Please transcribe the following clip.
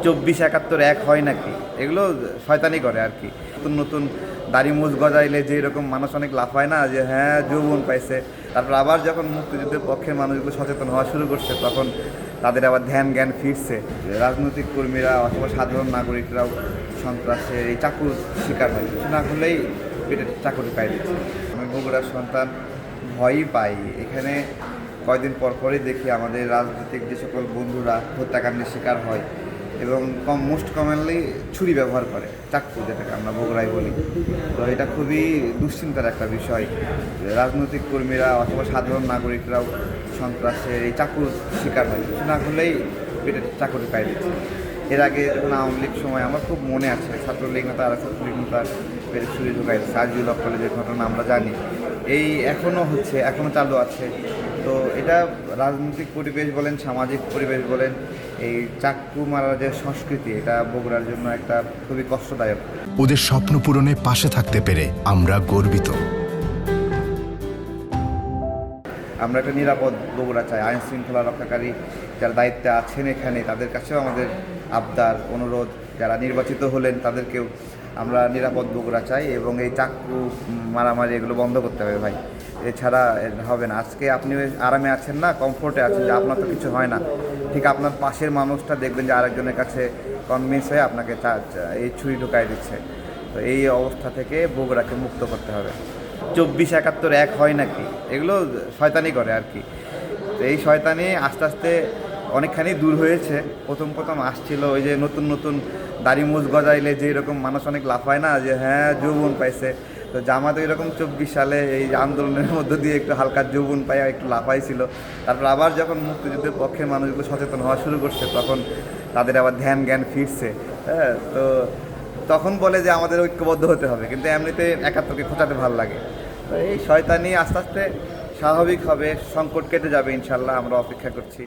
24-71 এক হয় নাকি, এগুলো শয়তানি করে আর কি। নতুন নতুন দাড়ি মুছ গজাইলে যে এরকম মানুষ অনেক লাফায় না, যে হ্যাঁ যৌবন পাইছে। তারপর আবার যখন মুক্তিযুদ্ধের পক্ষের মানুষগুলো সচেতন হওয়া শুরু করছে, তখন তাদের আবার ধ্যান জ্ঞান ফিরছে। রাজনৈতিক কর্মীরা অথবা সাধারণ নাগরিকরাও সন্ত্রাসের এই চাকুর শিকার হয়, কিছু না করলেই পেটে চাকুরি পাই দিচ্ছে। আমি বগুড়ার সন্তান, ভয়ই পাই। এখানে কয়েকদিন পর পরই দেখি আমাদের রাজনৈতিক যে সকল বন্ধুরা হত্যাকাণ্ডের শিকার হয় এবং মোস্ট কমনলি ছুরি ব্যবহার করে, চাকু যেটাকে আমরা বগুড়ায় বলি। তো এটা খুবই দুশ্চিন্তার একটা বিষয়। রাজনৈতিক কর্মীরা অথবা সাধারণ নাগরিকরাও সন্ত্রাসের এই চাকুর শিকার হয়, কিছু না করলেই পেটে চাকুরি পাই দিচ্ছে। এর আগে যখন আওয়ামী লীগ সময় আমার খুব মনে আছে, ছাত্রলীগ নেতা আর ছাত্রলীগ নেতার পেটে ছুরি ঢুকাই সাজিউল হক কলেজের ঘটনা আমরা জানি। এই এখনও হচ্ছে, এখনও চালু আছে। তো এটা রাজনৈতিক পরিবেশ বলেন, সামাজিক পরিবেশ বলেন, এই চাকু মারার যে সংস্কৃতি, এটা বগুড়ার জন্য একটা খুবই কষ্টদায়ক। ওদের স্বপ্ন পূরণে পাশে থাকতে পেরে আমরা গর্বিত। আমরা একটা নিরাপদ বগুড়া চাই। আইন শৃঙ্খলা রক্ষাকারী যারা দায়িত্বে আছেন এখানে, তাদের কাছেও আমাদের আবদার, অনুরোধ, যারা নির্বাচিত হলেন তাদেরকেও আমরা নিরাপদ বগুড়া চাই এবং এই চাকু মারামারি এগুলো বন্ধ করতে হবে ভাই। এছাড়া হবে না। আজকে আপনি আরামে আছেন না, কমফোর্টে আছেন, যে আপনার তো কিছু হয় না, ঠিক আপনার পাশের মানুষটা দেখবেন যে আরেকজনের কাছে কনভিন্স হয়ে আপনাকে এই ছুরি ঢুকাই দিচ্ছে। তো এই অবস্থা থেকে বগুড়াকে মুক্ত করতে হবে। 24-71 এক হয় নাকি, এগুলো শয়তানি করে আর কি। তো এই শয়তানি আস্তে আস্তে অনেকখানি দূর হয়েছে। প্রথম আসছিল ওই যে নতুন নতুন দাড়ি মুছ গজাইলে যে এরকম মানুষ অনেক লাফায় না, যে হ্যাঁ যৌবন পাইছে। তো জামাত এরকম 24 সালে এই আন্দোলনের মধ্য দিয়ে একটু হালকা যৌবন পাইয়া একটু লাফাইছিল। তারপর আবার যখন মুক্তিযুদ্ধের পক্ষের মানুষগুলো সচেতন হওয়া শুরু করছে, তখন তাদের আবার ধ্যান জ্ঞান ফিরছে। হ্যাঁ, তো তখন বলে যে আমাদের ঐক্যবদ্ধ হতে হবে, কিন্তু এমনিতে 71কে খোঁচাতে ভালো লাগে। তো এই শয়তানি আস্তে আস্তে স্বাভাবিক হবে, সংকট কেটে যাবে ইনশাল্লাহ, আমরা অপেক্ষা করছি।